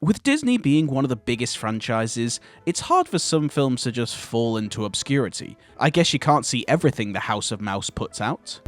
With Disney being one of the biggest franchises, it's hard for some films to just fall into obscurity. I guess you can't see everything the House of Mouse puts out.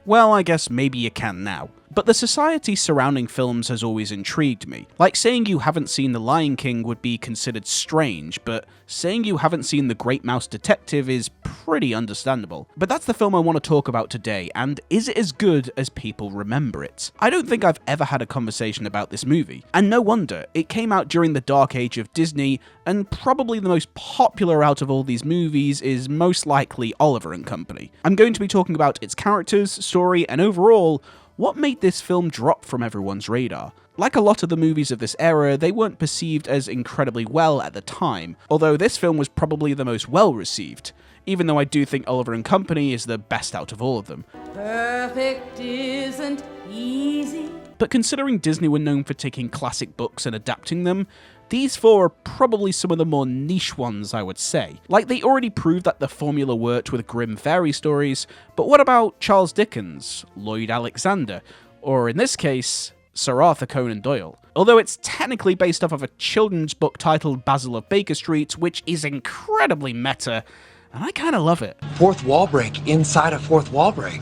Well, I guess maybe you can now. But the society surrounding films has always intrigued me. Like saying you haven't seen The Lion King would be considered strange, but saying you haven't seen The Great Mouse Detective is pretty understandable. But that's the film I want to talk about today, and is it as good as people remember it? I don't think I've ever had a conversation about this movie, and no wonder. It came out during the dark age of Disney, and probably the most popular out of all these movies is most likely Oliver & Company. I'm going to be talking about its characters, story, and overall, what made this film drop from everyone's radar? Like a lot of the movies of this era, they weren't perceived as incredibly well at the time, although this film was probably the most well received, even though I do think Oliver & Company is the best out of all of them. Perfect isn't easy. But considering Disney were known for taking classic books and adapting them, these four are probably some of the more niche ones, I would say. Like, they already proved that the formula worked with grim fairy stories, but what about Charles Dickens, Lloyd Alexander, or in this case, Sir Arthur Conan Doyle? Although it's technically based off of a children's book titled Basil of Baker Street, which is incredibly meta, and I kinda love it. Fourth wall break inside a fourth wall break.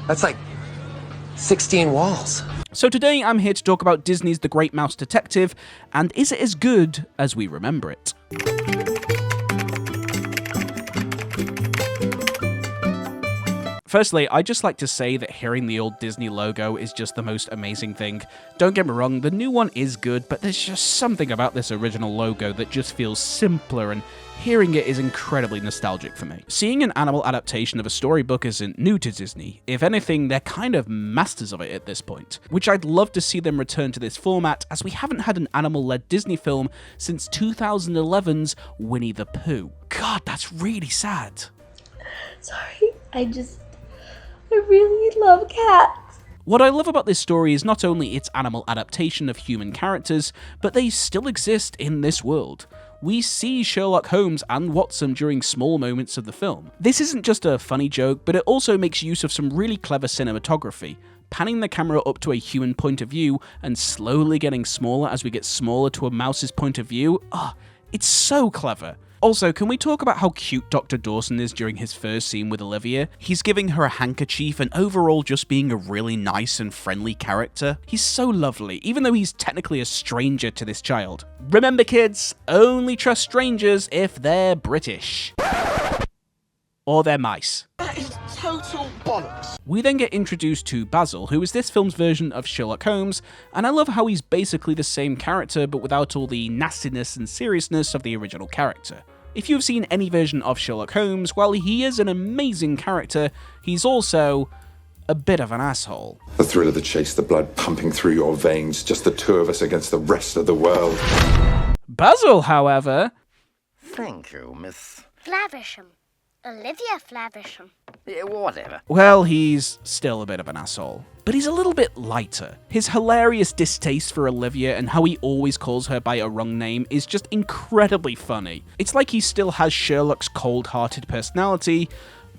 That's like 16 walls. So today I'm here to talk about Disney's The Great Mouse Detective, and is it as good as we remember it? Firstly, I'd just like to say that hearing the old Disney logo is just the most amazing thing. Don't get me wrong, the new one is good, but there's just something about this original logo that just feels simpler, and hearing it is incredibly nostalgic for me. Seeing an animal adaptation of a storybook isn't new to Disney. If anything, they're kind of masters of it at this point, which I'd love to see them return to this format, as we haven't had an animal-led Disney film since 2011's Winnie the Pooh. God, that's really sad. Sorry, I really love cats. What I love about this story is not only its animal adaptation of human characters, but they still exist in this world. We see Sherlock Holmes and Watson during small moments of the film. This isn't just a funny joke, but it also makes use of some really clever cinematography, panning the camera up to a human point of view and slowly getting smaller as we get smaller to a mouse's point of view. It's so clever. Also, can we talk about how cute Dr. Dawson is during his first scene with Olivia? He's giving her a handkerchief and overall just being a really nice and friendly character. He's so lovely, even though he's technically a stranger to this child. Remember kids, only trust strangers if they're British. Or they're mice. That is total bollocks. We then get introduced to Basil, who is this film's version of Sherlock Holmes, and I love how he's basically the same character but without all the nastiness and seriousness of the original character. If you've seen any version of Sherlock Holmes, while he is an amazing character, he's also a bit of an asshole. The thrill of the chase, the blood pumping through your veins, just the two of us against the rest of the world. Basil, however... Thank you, Miss... Flavisham. Olivia Flavisham. Yeah, whatever. Well, he's still a bit of an asshole. But he's a little bit lighter. His hilarious distaste for Olivia and how he always calls her by a wrong name is just incredibly funny. It's like he still has Sherlock's cold-hearted personality,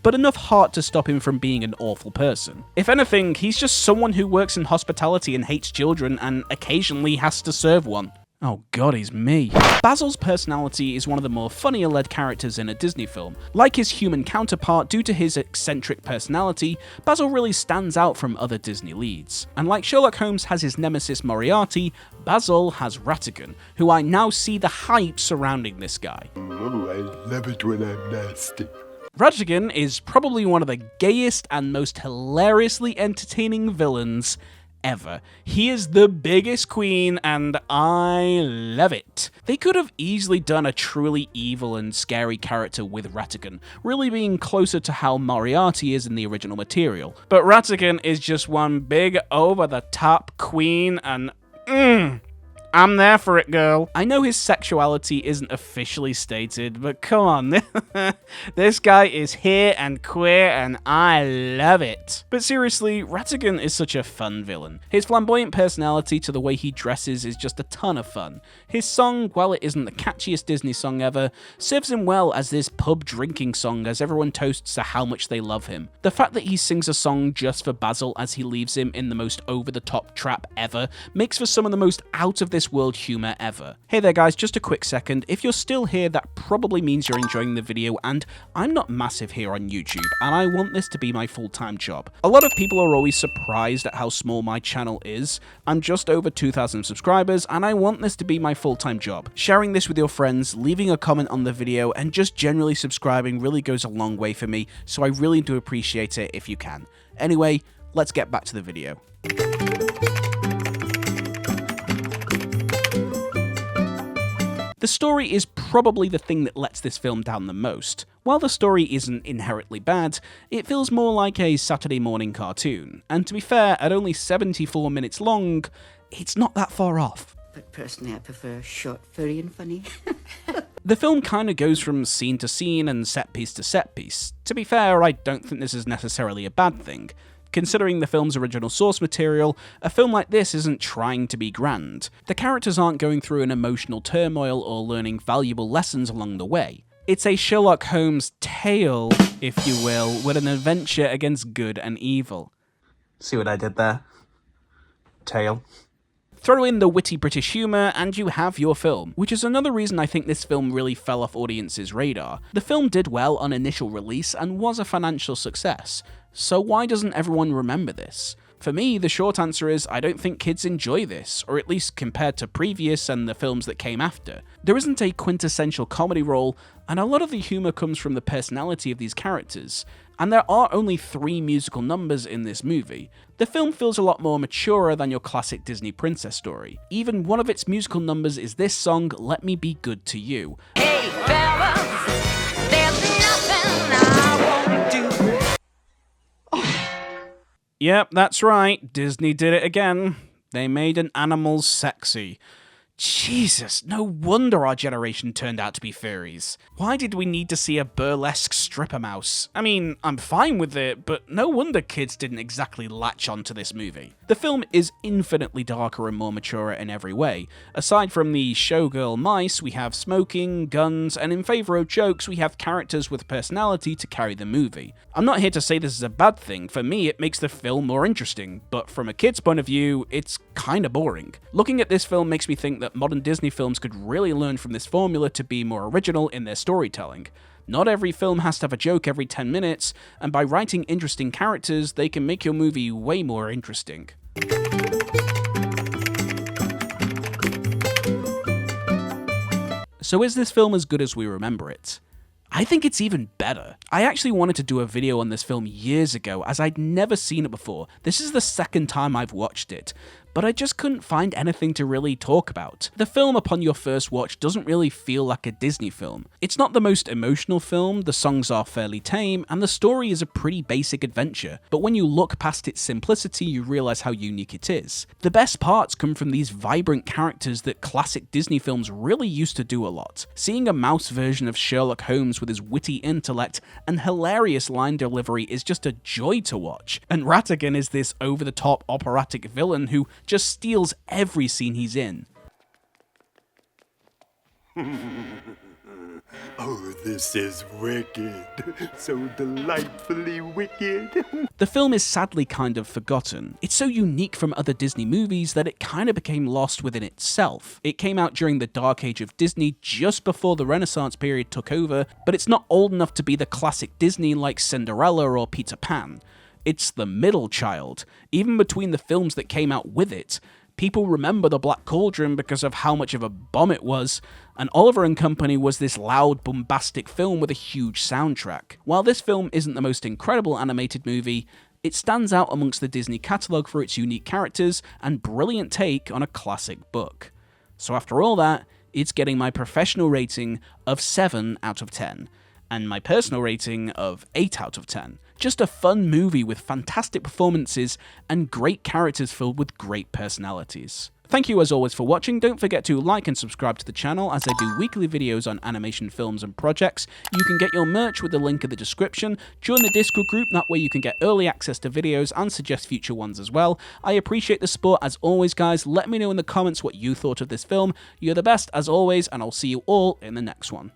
but enough heart to stop him from being an awful person. If anything, he's just someone who works in hospitality and hates children and occasionally has to serve one. Oh god, he's me. Basil's personality is one of the more funnier-led characters in a Disney film. Like his human counterpart, due to his eccentric personality, Basil really stands out from other Disney leads. And like Sherlock Holmes has his nemesis Moriarty, Basil has Ratigan, who I now see the hype surrounding this guy. Oh, I love it when I'm nasty. Ratigan is probably one of the gayest and most hilariously entertaining villains ever. He is the biggest queen, and I love it. They could have easily done a truly evil and scary character with Ratigan, really being closer to how Moriarty is in the original material. But Ratigan is just one big over-the-top queen, and I'm there for it, girl. I know his sexuality isn't officially stated, but come on. This guy is here and queer, and I love it. But seriously, Ratigan is such a fun villain. His flamboyant personality to the way he dresses is just a ton of fun. His song, while it isn't the catchiest Disney song ever, serves him well as this pub drinking song as everyone toasts to how much they love him. The fact that he sings a song just for Basil as he leaves him in the most over-the-top trap ever makes for some of the most out-of-this-world humor ever. Hey there guys, just a quick second. If you're still here, that probably means you're enjoying the video, and I'm not massive here on YouTube, and I want this to be my full-time job. A lot of people are always surprised at how small my channel is. I'm just over 2,000 subscribers, and I want this to be my full-time job. Sharing this with your friends, leaving a comment on the video, and just generally subscribing really goes a long way for me, so I really do appreciate it if you can. Anyway, let's get back to the video. The story is probably the thing that lets this film down the most. While the story isn't inherently bad, it feels more like a Saturday morning cartoon, and to be fair, at only 74 minutes long, it's not that far off. But personally, I prefer short, furry, and funny. The film kind of goes from scene to scene and set piece to set piece. To be fair, I don't think this is necessarily a bad thing. Considering the film's original source material, a film like this isn't trying to be grand. The characters aren't going through an emotional turmoil or learning valuable lessons along the way. It's a Sherlock Holmes tale, if you will, with an adventure against good and evil. See what I did there? Tale. Throw in the witty British humour and you have your film, which is another reason I think this film really fell off audiences' radar. The film did well on initial release and was a financial success, so why doesn't everyone remember this? For me, the short answer is I don't think kids enjoy this, or at least compared to previous and the films that came after. There isn't a quintessential comedy role, and a lot of the humour comes from the personality of these characters. And there are only 3 musical numbers in this movie. The film feels a lot more mature than your classic Disney princess story. Even one of its musical numbers is this song, Let Me Be Good to You. Hey, fellas, there's nothing I won't do. Yep, that's right, Disney did it again. They made an animal sexy. Jesus, no wonder our generation turned out to be furries. Why did we need to see a burlesque stripper mouse? I mean, I'm fine with it, but no wonder kids didn't exactly latch onto this movie. The film is infinitely darker and more mature in every way. Aside from the showgirl mice, we have smoking, guns, and in favour of jokes, we have characters with personality to carry the movie. I'm not here to say this is a bad thing. For me, it makes the film more interesting, but from a kid's point of view, it's kinda boring. Looking at this film makes me think that modern Disney films could really learn from this formula to be more original in their storytelling. Not every film has to have a joke every 10 minutes, and by writing interesting characters, they can make your movie way more interesting. So is this film as good as we remember it? I think it's even better. I actually wanted to do a video on this film years ago, as I'd never seen it before. This is the second time I've watched it, but I just couldn't find anything to really talk about. The film upon your first watch doesn't really feel like a Disney film. It's not the most emotional film, the songs are fairly tame, and the story is a pretty basic adventure, but when you look past its simplicity, you realize how unique it is. The best parts come from these vibrant characters that classic Disney films really used to do a lot. Seeing a mouse version of Sherlock Holmes with his witty intellect and hilarious line delivery is just a joy to watch, and Ratigan is this over-the-top operatic villain who just steals every scene he's in. Oh, this is wicked. So delightfully wicked. The film is sadly kind of forgotten. It's so unique from other Disney movies that it kind of became lost within itself. It came out during the dark age of Disney, just before the Renaissance period took over, but it's not old enough to be the classic Disney like Cinderella or Peter Pan. It's the middle child. Even between the films that came out with it, people remember The Black Cauldron because of how much of a bomb it was, and Oliver and Company was this loud, bombastic film with a huge soundtrack. While this film isn't the most incredible animated movie, it stands out amongst the Disney catalogue for its unique characters and brilliant take on a classic book. So after all that, it's getting my professional rating of 7 out of 10. And my personal rating of 8 out of 10. Just a fun movie with fantastic performances and great characters filled with great personalities. Thank you as always for watching. Don't forget to like and subscribe to the channel as I do weekly videos on animation films and projects. You can get your merch with the link in the description. Join the Discord group, that way you can get early access to videos and suggest future ones as well. I appreciate the support as always, guys. Let me know in the comments what you thought of this film. You're the best as always, and I'll see you all in the next one.